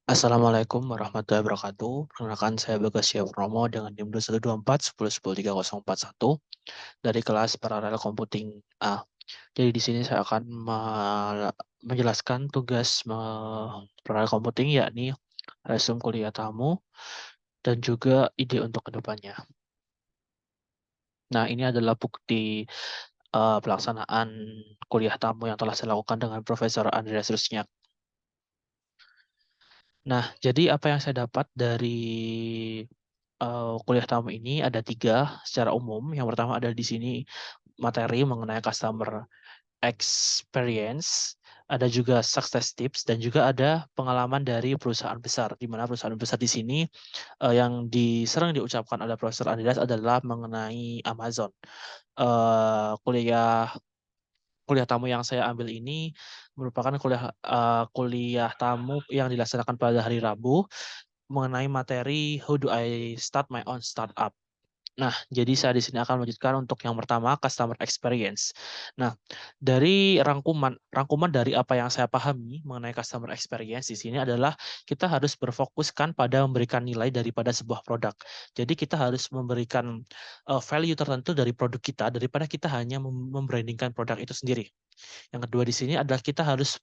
Assalamualaikum warahmatullahi wabarakatuh. Perkenalkan saya Bagas Purnomo dengan NIM 214 dari kelas Paralel Computing A. Jadi di sini saya akan menjelaskan tugas Paralel Computing, yakni resume kuliah tamu dan juga ide untuk kedepannya. Nah, ini adalah bukti pelaksanaan kuliah tamu yang telah saya lakukan dengan Profesor Andreas Rusnyak. Nah, jadi apa yang saya dapat dari kuliah tamu ini ada tiga secara umum. Yang pertama ada di sini materi mengenai customer experience, ada juga success tips, dan juga ada pengalaman dari perusahaan besar. Di mana perusahaan besar di sini yang sering diucapkan oleh Profesor Andreas adalah mengenai Amazon. Kuliah kuliah tamu yang saya ambil ini merupakan kuliah tamu yang dilaksanakan pada hari Rabu mengenai materi How do I start my own startup. Nah, jadi saya di sini akan melanjutkan untuk yang pertama, customer experience. Nah, dari rangkuman dari apa yang saya pahami mengenai customer experience di sini adalah kita harus berfokuskan pada memberikan nilai daripada sebuah produk. Jadi kita harus memberikan value tertentu dari produk kita daripada kita hanya membrandingkan produk itu sendiri. Yang kedua di sini adalah kita harus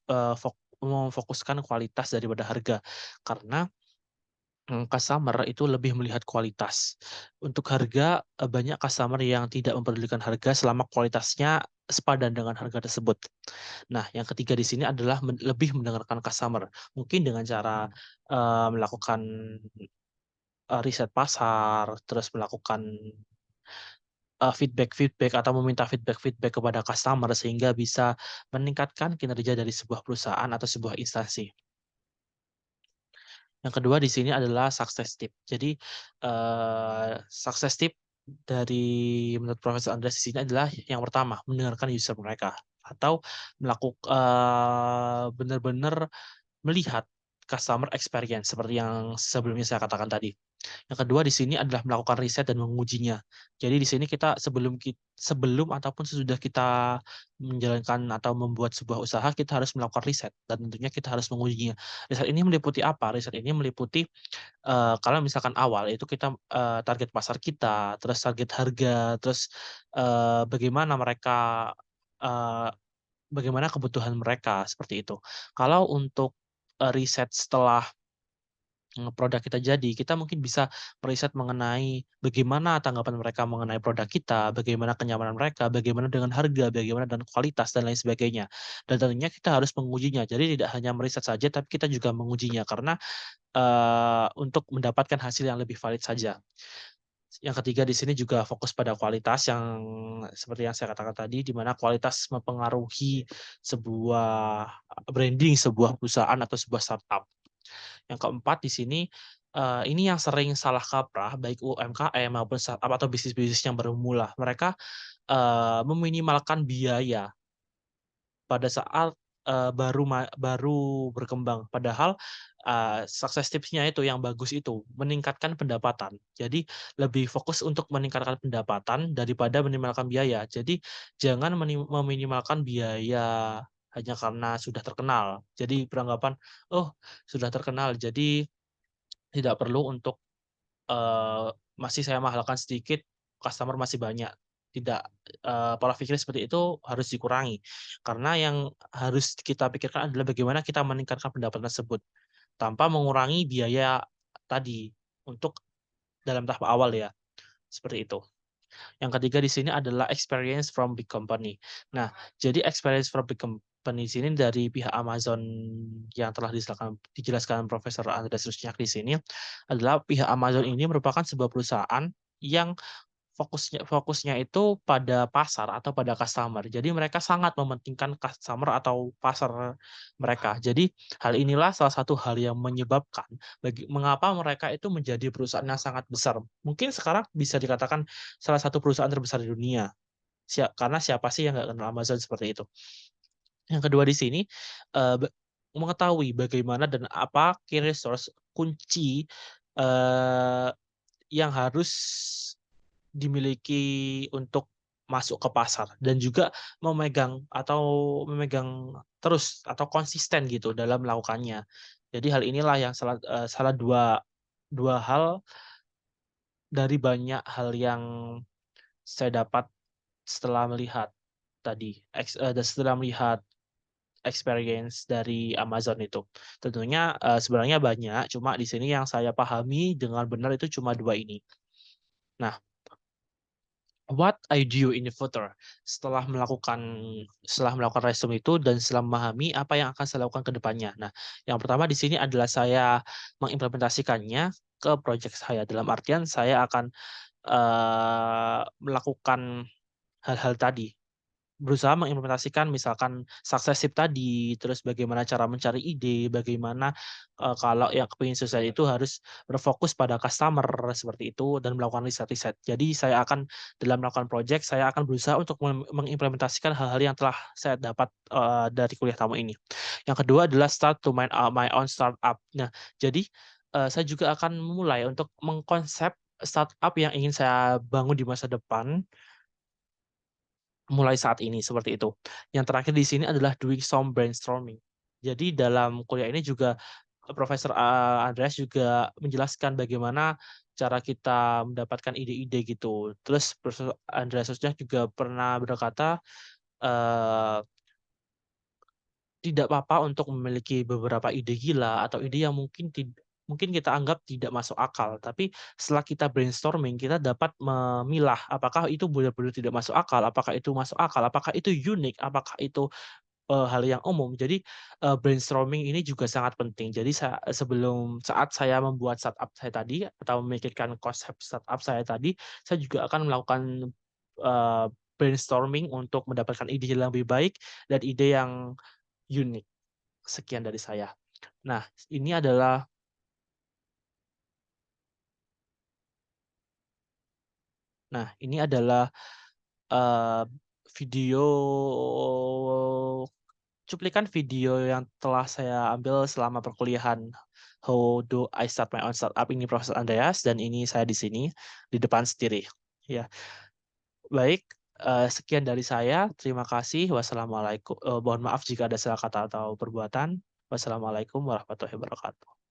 memfokuskan kualitas daripada harga. Karena customer itu lebih melihat kualitas. Untuk harga, banyak customer yang tidak mempedulikan harga selama kualitasnya sepadan dengan harga tersebut. Nah, yang ketiga di sini adalah lebih mendengarkan customer. Mungkin dengan cara melakukan riset pasar, terus melakukan feedback-feedback atau meminta feedback-feedback kepada customer sehingga bisa meningkatkan kinerja dari sebuah perusahaan atau sebuah instansi. Yang kedua di sini adalah success tip. Jadi, success tip menurut Profesor Andreas di sini adalah yang pertama, mendengarkan user mereka atau benar-benar melihat customer experience seperti yang sebelumnya saya katakan tadi. Yang kedua di sini adalah melakukan riset dan mengujinya. Jadi di sini kita sebelum ataupun sesudah kita menjalankan atau membuat sebuah usaha, kita harus melakukan riset dan tentunya kita harus mengujinya. Riset ini meliputi apa? Riset ini meliputi kalau misalkan awal itu kita target pasar kita, terus target harga, terus bagaimana eee, bagaimana kebutuhan mereka, seperti itu. Kalau untuk riset setelah produk kita jadi, kita mungkin bisa meriset mengenai bagaimana tanggapan mereka mengenai produk kita, bagaimana kenyamanan mereka, bagaimana dengan harga, bagaimana dengan kualitas, dan lain sebagainya. Dan tentunya kita harus mengujinya. Jadi tidak hanya meriset saja, tapi kita juga mengujinya karena untuk mendapatkan hasil yang lebih valid saja. Yang ketiga di sini juga fokus pada kualitas yang seperti yang saya katakan tadi, di mana kualitas mempengaruhi sebuah branding sebuah perusahaan atau sebuah startup. Yang keempat di sini, ini yang sering salah kaprah baik UMKM maupun startup atau bisnis-bisnis yang baru memula. Mereka, meminimalkan biaya pada saat, baru berkembang. Padahal, sukses tips-nya itu yang bagus itu, meningkatkan pendapatan. Jadi lebih fokus untuk meningkatkan pendapatan daripada minimalkan biaya. Jadi jangan meminimalkan biaya hanya karena sudah terkenal. Jadi beranggapan, "Oh, sudah terkenal, jadi tidak perlu untuk, masih saya mahalkan sedikit, customer masih banyak." Tidak, pola pikir seperti itu harus dikurangi. Karena yang harus kita pikirkan adalah bagaimana kita meningkatkan pendapatan tersebut, tanpa mengurangi biaya tadi, untuk dalam tahap awal ya, seperti itu. Yang ketiga di sini adalah experience from big company. Nah, jadi experience from big company di sini dari pihak Amazon yang telah dijelaskan Profesor Andreas Rusnyak di sini, adalah pihak Amazon ini merupakan sebuah perusahaan yang fokusnya fokusnya itu pada pasar atau pada customer. Jadi mereka sangat mementingkan customer atau pasar mereka. Jadi hal inilah salah satu hal yang menyebabkan mengapa mereka itu menjadi perusahaan yang sangat besar. Mungkin sekarang bisa dikatakan salah satu perusahaan terbesar di dunia. Karena siapa sih yang nggak kenal Amazon seperti itu. Yang kedua di sini, eee, be mengetahui bagaimana dan apa key resource kunci, eee, yang harus dimiliki untuk masuk ke pasar dan juga memegang terus atau konsisten gitu dalam melakukannya. Jadi hal inilah yang salah dua dua hal dari banyak hal yang saya dapat setelah melihat setelah melihat experience dari Amazon itu. Tentunya, sebenarnya banyak, cuma di sini yang saya pahami dengan benar itu cuma 2 ini. Nah, what I do in the future setelah melakukan resume itu dan setelah memahami apa yang akan saya lakukan ke depannya. Nah, yang pertama di sini adalah saya mengimplementasikannya ke project saya. Dalam artian saya akan, melakukan hal-hal tadi. Berusaha mengimplementasikan misalkan successif tadi, terus bagaimana cara mencari ide, bagaimana, kalau yang kepingin sukses itu harus berfokus pada customer, seperti itu, dan melakukan riset-riset. Jadi saya akan dalam melakukan project, saya akan berusaha untuk mengimplementasikan hal-hal yang telah saya dapat, dari kuliah tamu ini. Yang kedua adalah start to my own startup. Nah, jadi, saya juga akan memulai untuk mengkonsep startup yang ingin saya bangun di masa depan mulai saat ini, seperti itu. Yang terakhir di sini adalah doing some brainstorming. Jadi dalam kuliah ini juga, Profesor, Andreas juga menjelaskan bagaimana cara kita mendapatkan ide-ide gitu. Terus Profesor Andreasnya juga pernah berkata, eee tidak apa-apa untuk memiliki beberapa ide gila atau ide yang mungkin kita anggap tidak masuk akal, tapi setelah kita brainstorming, kita dapat memilah apakah itu benar-benar tidak masuk akal, apakah itu masuk akal, apakah itu unik, apakah itu, hal yang umum. Jadi, brainstorming ini juga sangat penting. Jadi saat saya membuat startup saya tadi atau memikirkan konsep startup saya tadi, saya juga akan melakukan, eee, brainstorming untuk mendapatkan ide yang lebih baik dan ide yang unik. Sekian dari saya. Nah, ini adalah ini adalah, eee, video cuplikan video yang telah saya ambil selama perkuliahan How Do I Start My Own Startup ini Profesor Andreas dan ini saya di sini, di depan sendiri. Ya, baik, sekian dari saya, terima kasih. Mohon maaf jika ada salah kata atau perbuatan. Wassalamualaikum warahmatullahi wabarakatuh.